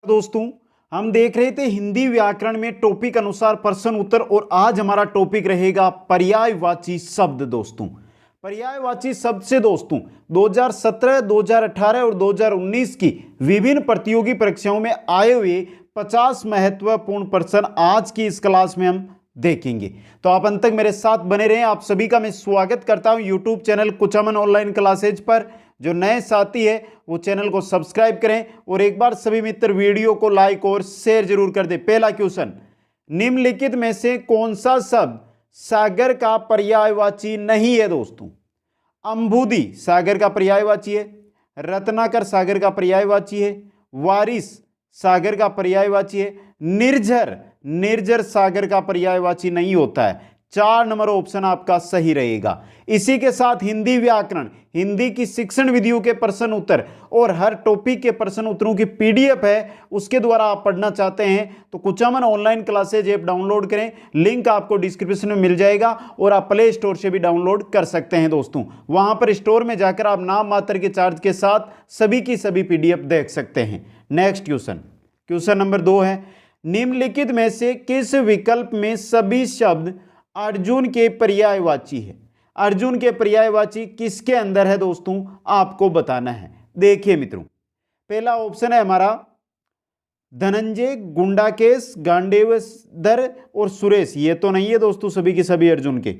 दोस्तों, हम देख रहे थे हिंदी व्याकरण में टॉपिक अनुसार प्रश्न उत्तर और आज हमारा टॉपिक रहेगा पर्यायवाची शब्द। दोस्तों, पर्यायवाची शब्द से दोस्तों 2017, 2018 और 2019 की विभिन्न प्रतियोगी परीक्षाओं में आए हुए 50 महत्वपूर्ण प्रश्न आज की इस क्लास में हम देखेंगे। तो आप अंत तक मेरे साथ बने रहें। आप सभी का मैं स्वागत करता हूं YouTube channel Kuchaman online classes पर। जो नए साथी है वो चैनल को सब्सक्राइब करें और एक बार सभी मित्र वीडियो को लाइक और शेयर जरूर कर दें। पहला क्वेश्चन, निम्नलिखित में से कौन सा शब्द सागर का पर्यायवाची नहीं है? दोस्तों, अंबुदी सागर का पर्यायवाची है, रत्नाकर सागर का पर्यायवाची है, वारिस सागर का पर्यायवाची है, निर्झर सागर का पर्यायवाची नहीं होता है। 4 नंबर ऑप्शन आपका सही रहेगा। इसी के साथ हिंदी व्याकरण, हिंदी की शिक्षण विधियों के प्रश्न उत्तर और हर टॉपिक के प्रश्न उत्तरों की पीडीएफ है, उसके द्वारा आप पढ़ना चाहते हैं तो Kuchaman online classes app download करें। लिंक आपको डिस्क्रिप्शन में मिल जाएगा और आप प्ले स्टोर से भी डाउनलोड कर सकते हैं। दोस्तों, वहां पर स्टोर में जाकर आप नाम मात्र के चार्ज के साथ सभी की सभी पीडीएफ देख सकते हैं। नेक्स्ट क्वेश्चन नंबर 2 है, निम्नलिखित में से किस विकल्प में सभी शब्द अर्जुन के पर्यायवाची है? अर्जुन के पर्यायवाची किसके अंदर है दोस्तों, आपको बताना है। देखिए मित्रों, पहला ऑप्शन है हमारा धनंजय, गुंडाकेश, गांडेवधर और सुरेश। ये तो नहीं है दोस्तों सभी के सभी अर्जुन के।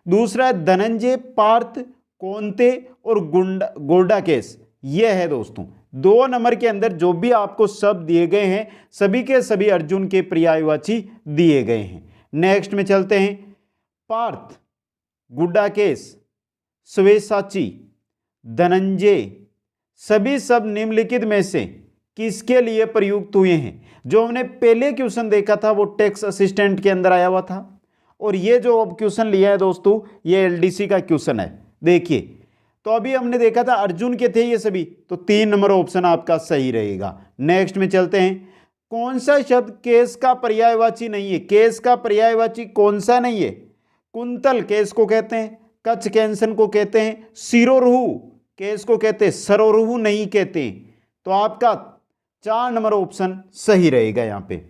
दूसरा है धनंजय, पार्थ, कोंते और गोडाकेश। ये है दोस्तों 2 नंबर के अंदर जो भी आपको शब्द दिए गए हैं सभी के सभी अर्जुन के पर्यायवाची दिए गए हैं। नेक्स्ट में चलते हैं, पार्थ, गुड्डाकेश, स्वेसाची, धनंजय सभी शब्द निम्नलिखित में से किसके लिए प्रयुक्त हुए हैं? जो हमने पहले क्वेश्चन देखा था वो टेक्स्ट असिस्टेंट के अंदर आया हुआ था और ये जो अब क्वेश्चन लिया है दोस्तों ये एलडीसी का क्वेश्चन है। देखिए, तो अभी हमने देखा था अर्जुन के थे ये सभी, तो 3 नंबर ऑप्शन आपका सही रहेगा। नेक्स्ट में चलते हैं, कौन सा शब्द केस का पर्यायवाची नहीं है? केस का पर्यायवाची कौन सा नहीं है? कुंतल केस को कहते हैं, कच्छ कैंसन को कहते हैं, सिरोरुहु केस को कहते हैं, सरोरुहु नहीं कहते हैं। तो आपका 4 नंबर ऑप्शन सही रहेगा यहां पे।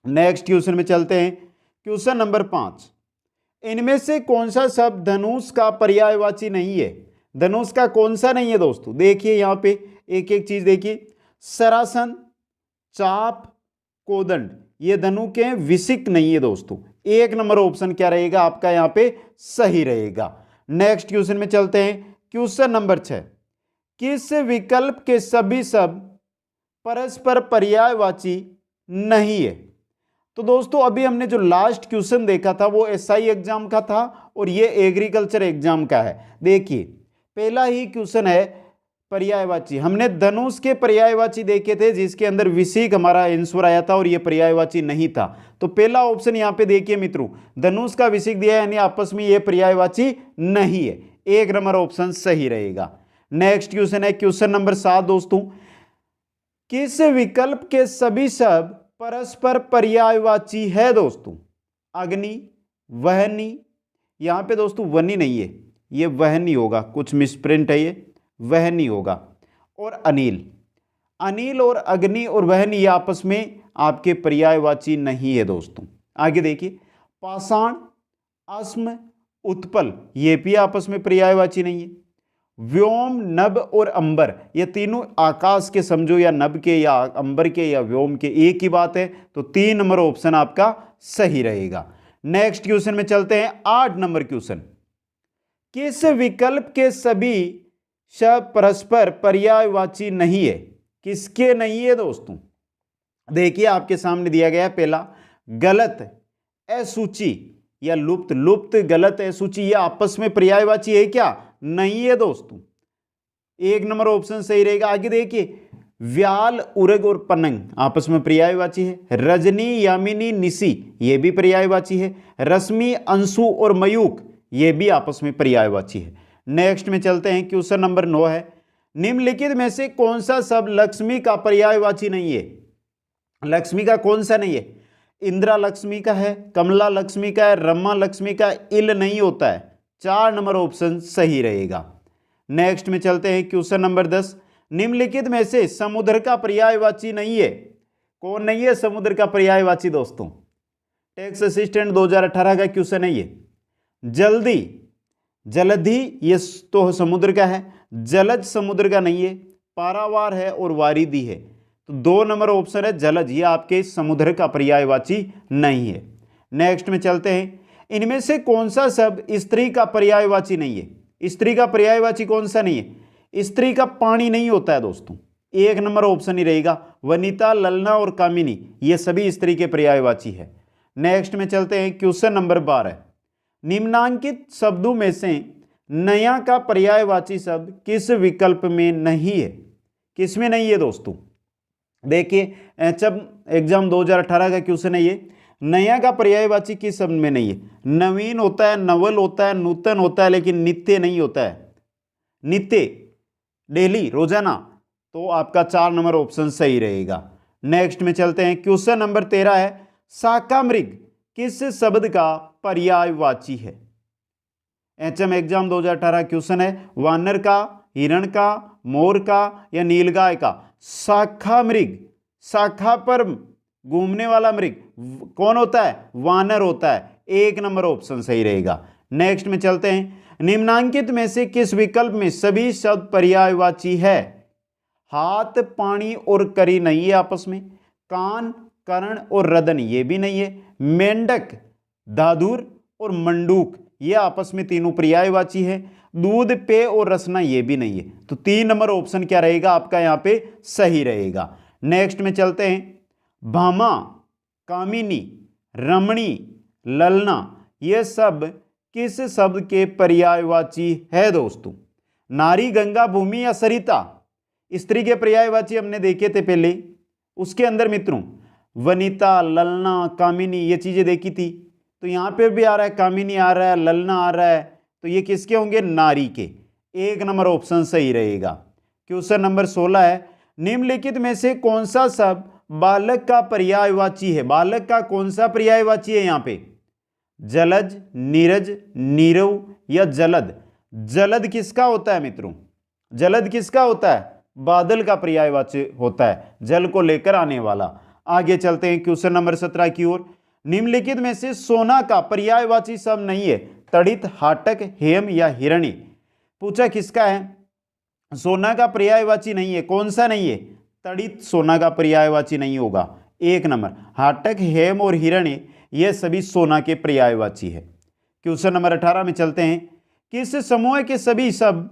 नेक्स्ट क्वेश्चन में चलते हैं, क्वेश्चन नंबर 5, इनमें से कौन सा शब्द धनुष का पर्यायवाची नहीं है? धनुष का कौन सा नहीं है दोस्तों? देखिए यहां पे एक एक चीज देखिए, सरासन, चाप, कोदंड ये धनु के विशिक नहीं है दोस्तों। 1 नंबर ऑप्शन क्या रहेगा आपका यहां पे सही रहेगा। नेक्स्ट क्वेश्चन में चलते हैं, क्वेश्चन नंबर 6, किस विकल्प के सभी शब्द परस्पर पर्यायवाची नहीं है? तो दोस्तों अभी हमने जो लास्ट क्वेश्चन देखा था वो एसआई एग्जाम का था और ये एग्रीकल्चर एग्जाम का है। देखिए, पहला ही क्वेश्चन है पर्यायवाची। हमने धनुष के पर्यायवाची देखे थे जिसके अंदर विशिक हमारा आंसर आया था और यह पर्यायवाची नहीं था। तो पहला ऑप्शन यहां पे देखिए मित्रों, धनुष का विशिक दिया है यानी आपस में यह पर्यायवाची नहीं है। 1 नंबर ऑप्शन सही रहेगा। नेक्स्ट क्वेश्चन है क्वेश्चन नंबर 7 दोस्तों, किस विकल्प के सभी शब्द परस्पर पर्यायवाची है? दोस्तों, अग्नि, वहनी, यहां पे दोस्तों वनी नहीं है, ये वहनी होगा, कुछ मिसप्रिंट है, ये वहनी होगा। और अनिल और अग्नि और वहनी ये आपस में आपके पर्यायवाची नहीं है दोस्तों। आगे देखिए, पाषाण, अस्म, उत्पल ये भी आपस में पर्यायवाची नहीं है। व्योम, नभ और अंबर ये तीनों आकाश के समझो या नभ के या अंबर के या व्योम के, एक ही बात है। तो 3 नंबर ऑप्शन आपका सही रहेगा। नेक्स्ट क्वेश्चन में चलते हैं, 8 नंबर क्वेश्चन, किस विकल्प के सभी शब्द परस्पर पर्यायवाची नहीं है? किसके नहीं है दोस्तों? देखिए आपके सामने दिया गया पहला, गलत, असूची या लुप्त, गलत, असूची ये आपस में पर्यायवाची है क्या? नहीं है दोस्तों। 1 नंबर ऑप्शन सही रहेगा। आगे देखिए, व्याल, उरग और पनंग आपस में पर्यायवाची है। रजनी, यामिनी, निशी ये भी पर्यायवाची है। रश्मि, अंशु और मयूख ये भी आपस में पर्यायवाची है। नेक्स्ट में चलते हैं, क्वेश्चन नंबर 9 है, निम्नलिखित में से कौन सा शब्द लक्ष्मी का पर्यायवाची नहीं है? लक्ष्मी का कौन सा नहीं है? इंदिरा लक्ष्मी का है, कमला लक्ष्मी का है, रमा लक्ष्मी का, इल नहीं होता है। 4 नंबर ऑप्शन सही रहेगा। नेक्स्ट में चलते हैं, क्वेश्चन नंबर 10, निम्नलिखित में से समुद्र का पर्यायवाची नहीं है। कौन नहीं है समुद्र का पर्यायवाची दोस्तों? टैक्स असिस्टेंट 2018 का क्वेश्चन है ये। जल्दी, जलधि ये तो समुद्र का है, जलज समुद्र का नहीं है, पारावार है और वारिधि है। तो 2 नंबर ऑप्शन है जलज, ये आपके समुद्र का पर्यायवाची नहीं है। नेक्स्ट में चलते हैं, इनमें से कौन सा शब्द स्त्री का पर्यायवाची नहीं है? स्त्री का पर्यायवाची कौन सा नहीं है? स्त्री का पानी नहीं होता है दोस्तों, 1 नंबर ऑप्शन ही रहेगा। वनिता, ललना और कामिनी ये सभी स्त्री के पर्यायवाची है। नेक्स्ट में चलते हैं, क्वेश्चन नंबर 12, निम्नांकित शब्दों में से नया का पर्यायवाची शब्द किस विकल्प में नहीं है? किस में नहीं है दोस्तों? देखिए जब एग्जाम 2018 का क्वेश्चन है ये, नया का पर्यायवाची किस शब्द में नहीं है? नवीन होता है, नवल होता है, नूतन होता है, लेकिन नित्य नहीं होता है। नित्य, डेली, रोजाना, तो आपका 4 नंबर ऑप्शन सही रहेगा। नेक्स्ट में चलते हैं, क्वेश्चन नंबर 13 है, शाकामृग किस शब्द का पर्यायवाची है? एचएम एग्जाम 2018 क्वेश्चन है, वानर का, हिरण का, मोर का या नीलगाय का? शाखा मृग, शाखा पर घूमने वाला मृग कौन होता है? वानर होता है। 1 नंबर ऑप्शन सही रहेगा। नेक्स्ट में चलते हैं, निम्नांकित में से किस विकल्प में सभी शब्द पर्यायवाची है? हाथ, पानी और करी नहीं है आपस में, कान, कर्ण और रदन ये भी नहीं है, मेंढक, दादुर और मंडूक ये आपस में तीनों पर्यायवाची है, दूध, पेय और रसना ये भी नहीं है। तो 3 नंबर ऑप्शन क्या रहेगा आपका यहाँ पे सही रहेगा। नेक्स्ट में चलते हैं, भामा, कामिनी, रमणी, ललना ये सब किस शब्द के पर्यायवाची है दोस्तों? नारी, गंगा, भूमि या सरिता स्त्री के पर्यायवाची हमने देखे थे पहले, उसके अंदर मित्रों वनिता, ललना, कामिनी ये चीजें देखी थी। तो यहाँ पे भी आ रहा है, कामिनी आ रहा है, ललना आ रहा है, तो ये किसके होंगे? नारी के। 1 नंबर ऑप्शन सही रहेगा। क्वेश्चन नंबर 16 है, निम्नलिखित में से कौन सा शब्द बालक का पर्यायवाची है? बालक का कौन सा पर्यायवाची है यहाँ पे? जलज, नीरज, नीरव या जलद? जलद किसका होता है मित्रों? जलद किसका होता है? बादल का पर्यायवाची होता है, जल को लेकर आने वाला। आगे चलते हैं क्वेश्चन नंबर 17 की ओर, निम्नलिखित में से सोना का पर्यायवाची शब्द नहीं है? तड़ित, हाटक, हेम या हिरणी? पूछा किसका है? सोना का पर्यायवाची नहीं है, कौन सा नहीं है? तड़ित सोना का पर्यायवाची नहीं होगा। 1 नंबर, हाटक, हेम और हिरणी ये सभी सोना के पर्यायवाची है। क्वेश्चन नंबर 18 में चलते हैं, किस समूह के सभी शब्द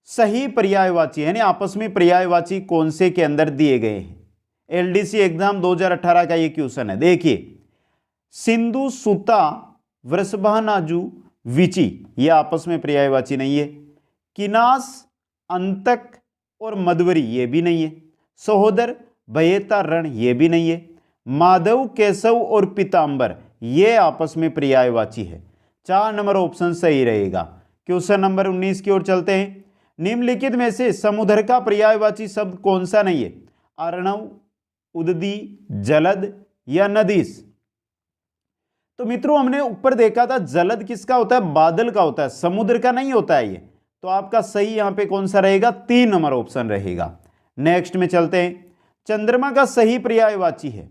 सही पर्यायवाची यानी आपस में पर्यायवाची कौन से के अंदर दिए गए हैं? एलडीसी एग्जाम 2018 का ये क्वेश्चन है। देखिए, सिंधु, सुता, वृषभानाजु, विचि ये आपस में पर्यायवाची नहीं है। किनास, अंतक और मधुवरी ये भी नहीं है। सहोदर, भयेता, रण ये भी नहीं है। माधव, केशव और पीतांबर ये आपस में पर्यायवाची है। 4 नंबर ऑप्शन सही रहेगा। क्वेश्चन नंबर 19 की ओर चलते हैं, निम्नलिखित में से समुद्र का पर्यायवाची शब्द कौन सा नहीं है? अर्णव, उददी, जलद या नदीस? तो मित्रों हमने ऊपर देखा था जलद किसका होता है? बादल का होता है, समुद्र का नहीं होता है ये। तो आपका सही यहां पे कौन सा रहेगा? 3 नंबर ऑप्शन रहेगा। नेक्स्ट में चलते हैं, चंद्रमा का सही पर्यायवाची है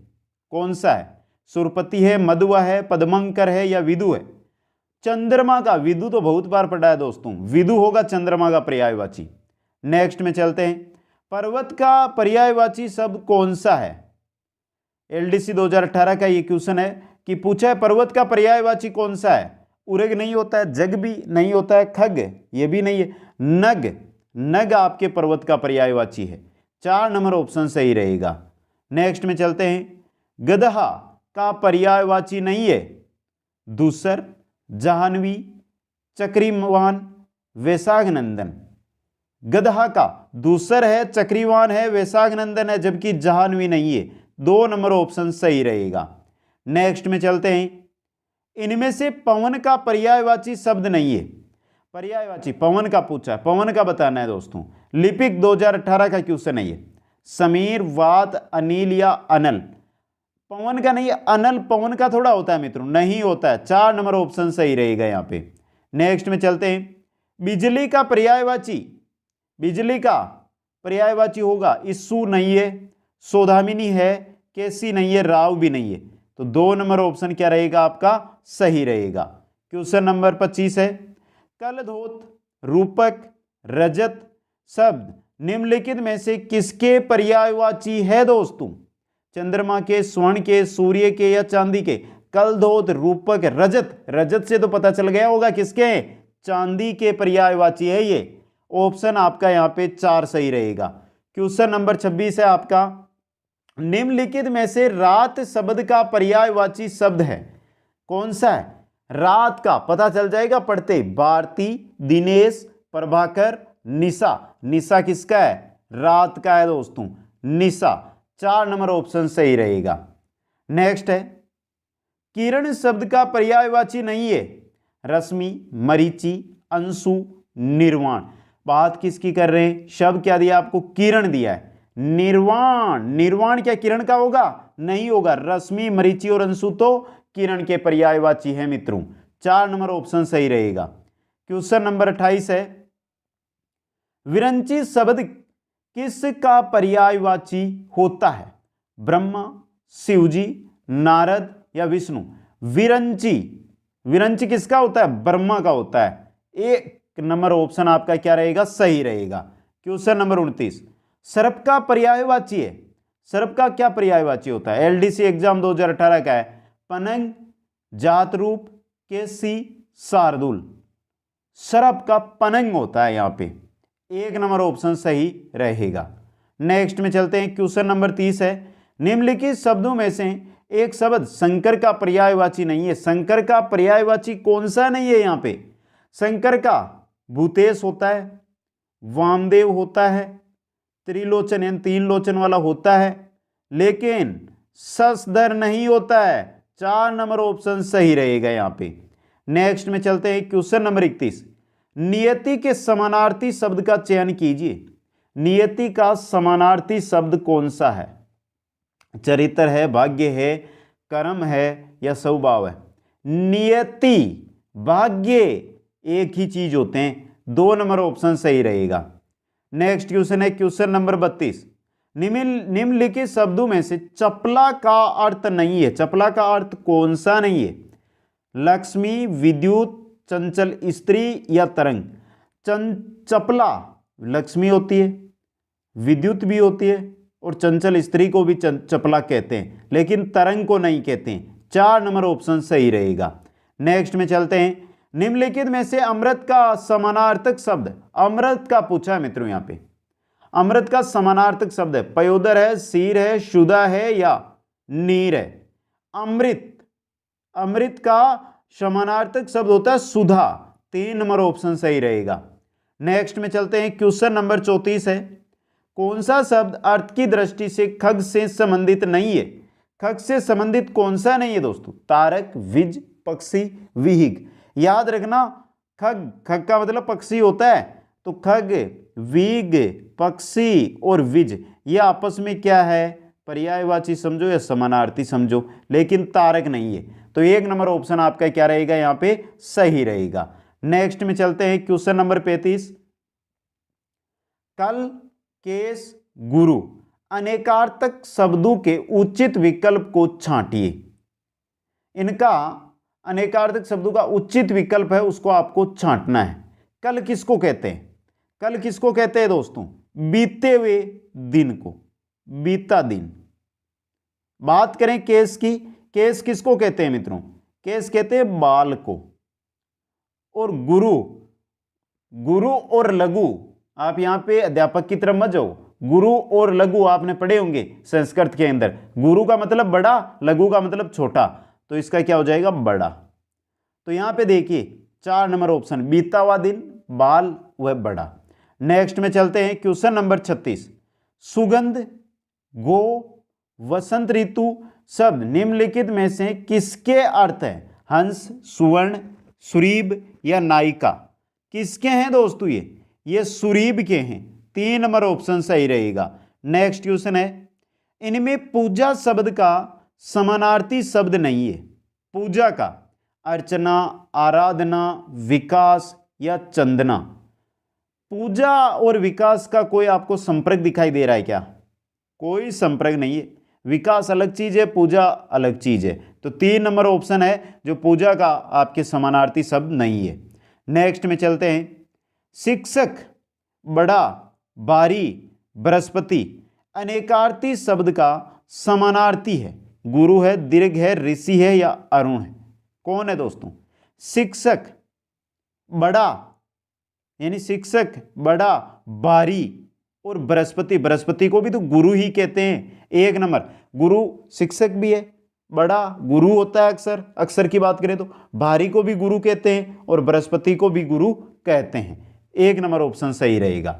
कौन सा है? सुरपति है, मधुआ है, पद्मंकर है या विदु है? चंद्रमा का, विदु तो बहुत बार पढ़ा है दोस्तों, विदु होगा चंद्रमा का पर्यायवाची। नेक्स्ट में चलते हैं, पर्वत का पर्यायवाची शब्द कौन सा है? एलडीसी 2018 का ये क्वेश्चन है कि पूछा है पर्वत का पर्यायवाची कौन सा है? उरग नहीं होता है, जग भी नहीं होता है, खग ये भी नहीं है, नग, नग आपके पर्वत का पर्यायवाची है। 4 नंबर ऑप्शन सही रहेगा। नेक्स्ट में चलते हैं, गदहा का पर्यायवाची नहीं है? दूसर, जाह्नवी, चक्रीवान, वैशाख नंदन। गदहा का दूसर है, चक्रीवान है, वैशाख नंदन है, जबकि जाह्नवी नहीं है। 2 नंबर ऑप्शन सही रहेगा। नेक्स्ट में चलते हैं, इनमें से पवन का पर्यायवाची शब्द नहीं है? पर्यायवाची पवन का पूछा है, पवन का बताना है दोस्तों। लिपिक 2018 का क्वेश्चन है ये। समीर, वात, अनिल या अनल? पवन का नहीं है, अनल पवन का थोड़ा होता है मित्रों, नहीं होता है। 4 नंबर ऑप्शन सही रहेगा यहाँ पे। नेक्स्ट में चलते हैं, बिजली का पर्यायवाची, बिजली का पर्यायवाची होगा इस्सू नहीं है, सौदामिनी है, केसी नहीं है, राव भी नहीं है, तो 2 नंबर ऑप्शन क्या रहेगा आपका, सही रहेगा। क्वेश्चन नंबर 25 है, कलधोत, रूपक, रजत शब्द निम्नलिखित में से किसके पर्यायवाची है दोस्तों? चंद्रमा के, स्वर्ण के, सूर्य के या चांदी के? कलधोत, रूपक, रजत, रजत से तो पता चल गया होगा किसके, चांदी के पर्यायवाची है ये। ऑप्शन आपका यहाँ पे 4 सही रहेगा। क्वेश्चन नंबर 26 है आपका, निम्नलिखित में से रात शब्द का पर्यायवाची शब्द है, कौन सा है? रात का पता चल जाएगा पढ़ते, भारती, दिनेश, प्रभाकर, निशा। निशा किसका है? रात का है दोस्तों, निशा। 4 नंबर ऑप्शन सही रहेगा। नेक्स्ट है, किरण शब्द का पर्यायवाची नहीं है, रश्मि, मरीचि, अंशु, निर्वाण। बात किसकी कर रहे हैं? शब्द क्या दिया आपको? किरण दिया है। निर्वाण, निर्वाण क्या किरण का होगा? नहीं होगा। रश्मि, मरीचि और अंशु तो किरण के पर्यायवाची है मित्रों। 4 नंबर ऑप्शन सही रहेगा। क्वेश्चन नंबर 28 है, विरंची शब्द किसका पर्यायवाची होता है? ब्रह्मा, शिवजी, नारद या विष्णु? विरंची, विरंची किसका होता है? ब्रह्मा का होता है। 1 नंबर ऑप्शन आपका क्या रहेगा? सही रहेगा। क्वेश्चन नंबर 29, सर्प का पर्यायवाची है, सर्प का क्या पर्यायवाची होता है? एलडीसी एग्जाम 2018 का है, पनंग, जात रूप, केसी, शार्दुल। सर्प का पनंग होता है यहाँ पे। 1 नंबर ऑप्शन सही रहेगा। नेक्स्ट में चलते हैं, क्वेश्चन नंबर 30 है, निम्नलिखित शब्दों में से एक शब्द शंकर का पर्यायवाची नहीं है। शंकर का पर्यायवाची कौन सा नहीं है यहाँ पे? शंकर का भूतेश होता है, वामदेव होता है, त्रिलोचन यानी 3 लोचन वाला होता है, लेकिन शशधर नहीं होता है। 4 नंबर ऑप्शन सही रहेगा यहाँ पे। नेक्स्ट में चलते हैं, क्वेश्चन नंबर 31, नियति के समानार्थी शब्द का चयन कीजिए। नियति का समानार्थी शब्द कौन सा है? चरित्र है, भाग्य है, कर्म है या स्वभाव है? नियति, भाग्य एक ही चीज होते हैं। 2 नंबर ऑप्शन सही रहेगा। नेक्स्ट क्वेश्चन है, क्वेश्चन नंबर 32, निम्नलिखित शब्दों में से चपला का अर्थ नहीं है। चपला का अर्थ कौन सा नहीं है? लक्ष्मी, विद्युत, चंचल स्त्री या तरंग? चपला लक्ष्मी होती है, विद्युत भी होती है और चंचल स्त्री को भी चपला कहते हैं, लेकिन तरंग को नहीं कहते हैं। 4 नंबर ऑप्शन सही रहेगा। नेक्स्ट में चलते हैं, निम्नलिखित में से अमृत का समानार्थक शब्द, अमृत का पूछा है मित्रों यहाँ पे, अमृत का समानार्थक शब्द है, पयोदर है, शीर है, शुदा है या नीर है? अमृत, अमृत का समानार्थक शब्द होता है सुधा। 3 नंबर ऑप्शन सही रहेगा। नेक्स्ट में चलते हैं, क्वेश्चन नंबर 34 है, कौन सा शब्द अर्थ की दृष्टि से खग से संबंधित नहीं है? खग से संबंधित कौन सा नहीं है दोस्तों? तारक, विज, पक्षी, विहिग। याद रखना, खग, खग का मतलब पक्षी होता है, तो खग, विग, पक्षी और विज ये आपस में क्या है? पर्यायवाची समझो या समानार्थी समझो, लेकिन तारक नहीं है। तो 1 नंबर ऑप्शन आपका क्या रहेगा? यहाँ पे सही रहेगा। नेक्स्ट में चलते हैं, क्वेश्चन नंबर 35, कल, केस, गुरु अनेकार्थक शब्दों के उचित विकल्प को छांटिए। इनका अनेकार्थक शब्दों का उचित विकल्प है, उसको आपको छांटना है। कल किसको कहते हैं? कल किसको कहते हैं दोस्तों? बीते हुए दिन को, बीता दिन। बात करें केस की, केस किसको कहते हैं मित्रों? केस कहते हैं बाल को। और गुरु, गुरु और लघु, आप यहां पे अध्यापक की तरफ मत जाओ। गुरु और लघु आपने पढ़े होंगे संस्कृत के अंदर। गुरु का मतलब बड़ा, लघु का मतलब छोटा, तो इसका क्या हो जाएगा? बड़ा। तो यहां पे देखिए 4 नंबर ऑप्शन, बीता हुआ दिन, बाल वह बड़ा। नेक्स्ट में चलते हैं, क्वेश्चन नंबर 36, सुगंध, गो, वसंत ऋतु शब्द निम्नलिखित में से किसके अर्थ है? हंस, सुवर्ण, सुरीब या नायिका? किसके हैं दोस्तों? ये सुरीब के हैं। 3 नंबर ऑप्शन सही रहेगा। नेक्स्ट क्वेश्चन है, इनमें पूजा शब्द का समानार्थी शब्द नहीं है। पूजा का अर्चना, आराधना, विकास या चंदना? पूजा और विकास का कोई आपको संपर्क दिखाई दे रहा है क्या? कोई संपर्क नहीं है। विकास अलग चीज है, पूजा अलग चीज है। तो 3 नंबर ऑप्शन है जो पूजा का आपके समानार्थी शब्द नहीं है। नेक्स्ट में चलते हैं। शिक्षक, बड़ा, बारी, बृहस्पति अनेकार्थी शब्द का समानार्थी है। गुरु है, दीर्घ है, ऋषि है या अरुण है? कौन है दोस्तों? शिक्षक, बड़ा यानी शिक्षक, बड़ा, बारी और बृहस्पति। बृहस्पति को भी तो गुरु ही कहते हैं। 1 नंबर, गुरु शिक्षक भी है, बड़ा गुरु होता है अक्सर, अक्सर की बात करें तो भारी को भी गुरु कहते हैं और बृहस्पति को भी गुरु कहते हैं। 1 नंबर ऑप्शन सही रहेगा।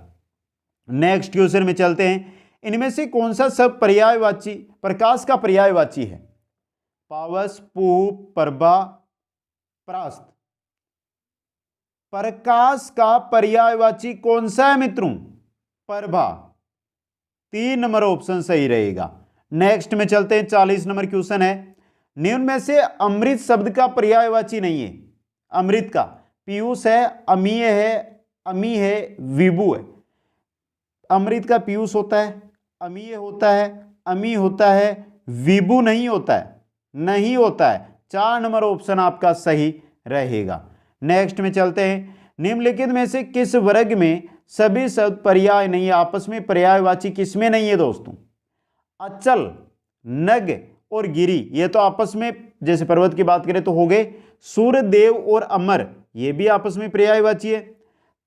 नेक्स्ट क्वेश्चन में चलते हैं। इनमें से कौन सा शब्द पर्यायवाची, प्रकाश का पर्यायवाची है? पावस, पूप, प्रभा, परास्त। प्रकाश का पर्यायवाची कौन सा है मित्रों? प्रभा। 3 नंबर ऑप्शन सही रहेगा। नेक्स्ट में चलते हैं। 40 नंबर क्वेश्चन है। निम्न में से अमृत शब्द का पर्यायवाची नहीं है। अमृत का पीयूष है, अमीय है, अमी है, विभु है। अमृत का पीयूष होता है, अमीय होता है, अमी होता है, विभु नहीं होता है, नहीं होता है। 4 नंबर ऑप्शन आपका सही रहेगा। नेक्स्ट में चलते हैं। निम्नलिखित में से किस वर्ग में सभी शब्द पर्याय नहीं है? आपस में पर्यायवाची किसमें नहीं है दोस्तों? अचल, नग और गिरी, ये तो आपस में, जैसे पर्वत की बात करें तो हो गए। सूर्य, देव और अमर, ये भी आपस में पर्यायवाची है।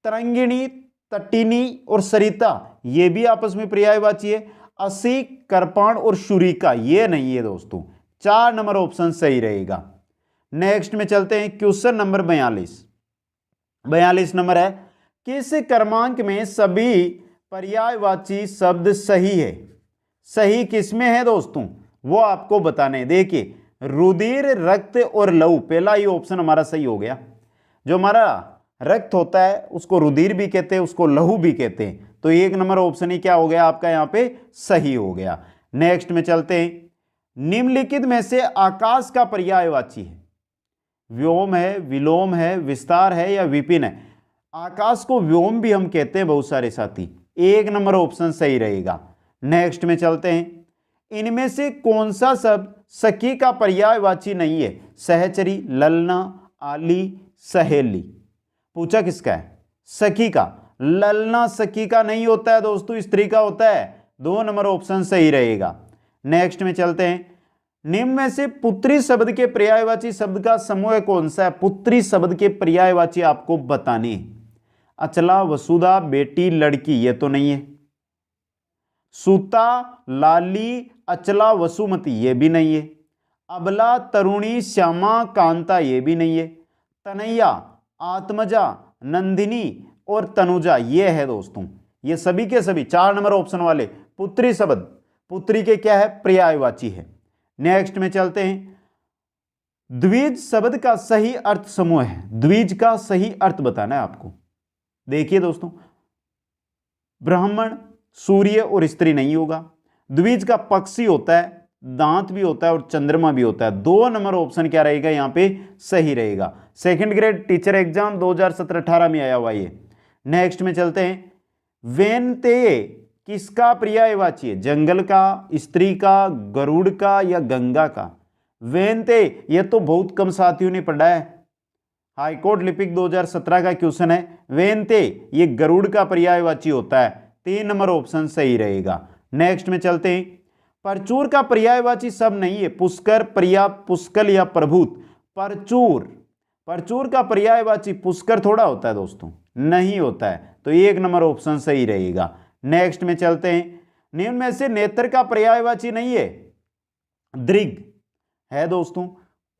तरंगिणी, तटिनी और सरिता, ये भी आपस में पर्यायवाची है। असी, करपाण और शुरिका, ये नहीं है दोस्तों। 4 नंबर ऑप्शन सही रहेगा। नेक्स्ट में चलते हैं। क्वेश्चन नंबर 42 नंबर है। किस क्रमांक में सभी पर्यायवाची शब्द सही है? सही किसमें है दोस्तों? वो आपको बताने। देखिए, रुधिर, रक्त और लहू, पहला ही ऑप्शन हमारा सही हो गया। जो हमारा रक्त होता है उसको रुधिर भी कहते हैं, उसको लहू भी कहते हैं। तो 1 नंबर ऑप्शन ही क्या हो गया आपका यहाँ पे? सही हो गया। नेक्स्ट में चलते हैं। निम्नलिखित में से आकाश का पर्यायवाची है? व्योम है, विलोम है, विस्तार है या विपिन है? आकाश को व्योम भी हम कहते हैं बहुत सारे साथी। 1 नंबर ऑप्शन सही रहेगा। नेक्स्ट में चलते हैं। इनमें से कौन सा शब्द सखी का पर्यायवाची नहीं है? सहचरी, ललना, आली, सहेली। पूछा किसका है? सखी का। ललना सखी का नहीं होता है दोस्तों, स्त्री का होता है। 2 नंबर ऑप्शन सही रहेगा। नेक्स्ट में चलते हैं। निम्न में से पुत्री शब्द के पर्यायवाची शब्द का समूह कौन सा है? पुत्री शब्द के पर्यायवाची आपको बताने। अचला, वसुधा, बेटी, लड़की, ये तो नहीं है। सूता, लाली, अचला, वसुमती, ये भी नहीं है। अबला, तरुणी, श्यामा, कांता, ये भी नहीं है। तनैया, आत्मजा, नंदिनी और तनुजा, ये है दोस्तों। ये सभी के सभी 4 नंबर ऑप्शन वाले पुत्री शब्द पुत्री के क्या है? पर्यायवाची है। नेक्स्ट में चलते हैं। द्विज शब्द का सही अर्थ समूह है। द्विज का सही अर्थ बताना है आपको। देखिए दोस्तों, ब्राह्मण, सूर्य और स्त्री नहीं होगा। द्विज का पक्षी होता है, दांत भी होता है और चंद्रमा भी होता है। 2 नंबर ऑप्शन क्या रहेगा यहाँ पे? सही रहेगा। सेकंड ग्रेड टीचर एग्जाम 2017-18 में आया हुआ ये। नेक्स्ट में चलते हैं। वेनते किसका पर्यायवाची है? जंगल का, स्त्री का, गरुड़ का या गंगा का? वेनते, ये तो बहुत कम साथियों ने पढ़ा है। हाईकोर्ट लिपिक 2017 का क्वेश्चन है। वेनते ये गरुड़ का पर्यायवाची होता है। 3 नंबर ऑप्शन सही रहेगा। नेक्स्ट में चलते हैं। परचूर का पर्यायवाची शब्द नहीं है। पुष्कर, पर्याप्त, पुष्कल या प्रभुत। परचूर का पर्यायवाची पुष्कर थोड़ा होता है दोस्तों, नहीं होता है। तो 1 नंबर ऑप्शन सही रहेगा। नेक्स्ट में चलते हैं। निम्न में से नेत्र का पर्यायवाची नहीं है? दृग है दोस्तों,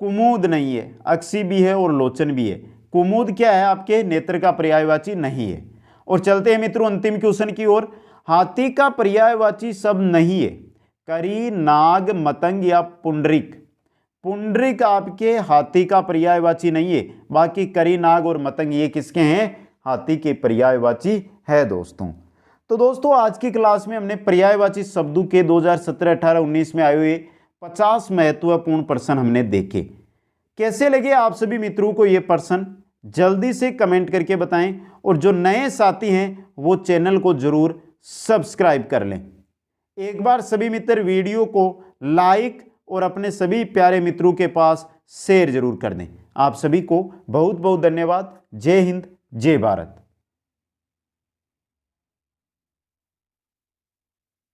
कुमुद नहीं है, अक्षी भी है और लोचन भी है। कुमुद क्या है आपके? नेत्र का पर्यायवाची नहीं है। और चलते हैं मित्रों अंतिम क्वेश्चन की ओर। हाथी का पर्यायवाची शब्द नहीं है। करी, नाग, मतंग या पुंडरिक। पुंडरिक आपके हाथी का पर्यायवाची नहीं है। बाकी करी, नाग और मतंग ये किसके हैं? हाथी के पर्यायवाची है दोस्तों। तो दोस्तों आज की क्लास में हमने पर्यायवाची शब्दों के 2017, 18, 19 में आए हुए 50 महत्वपूर्ण प्रश्न हमने देखे। कैसे लगे आप सभी मित्रों को ये प्रश्न? जल्दी से कमेंट करके बताएं और जो नए साथी हैं वो चैनल को जरूर सब्सक्राइब कर लें। एक बार सभी मित्र वीडियो को लाइक और अपने सभी प्यारे मित्रों के पास शेयर जरूर कर दें। आप सभी को बहुत बहुत धन्यवाद। जय हिंद, जय भारत।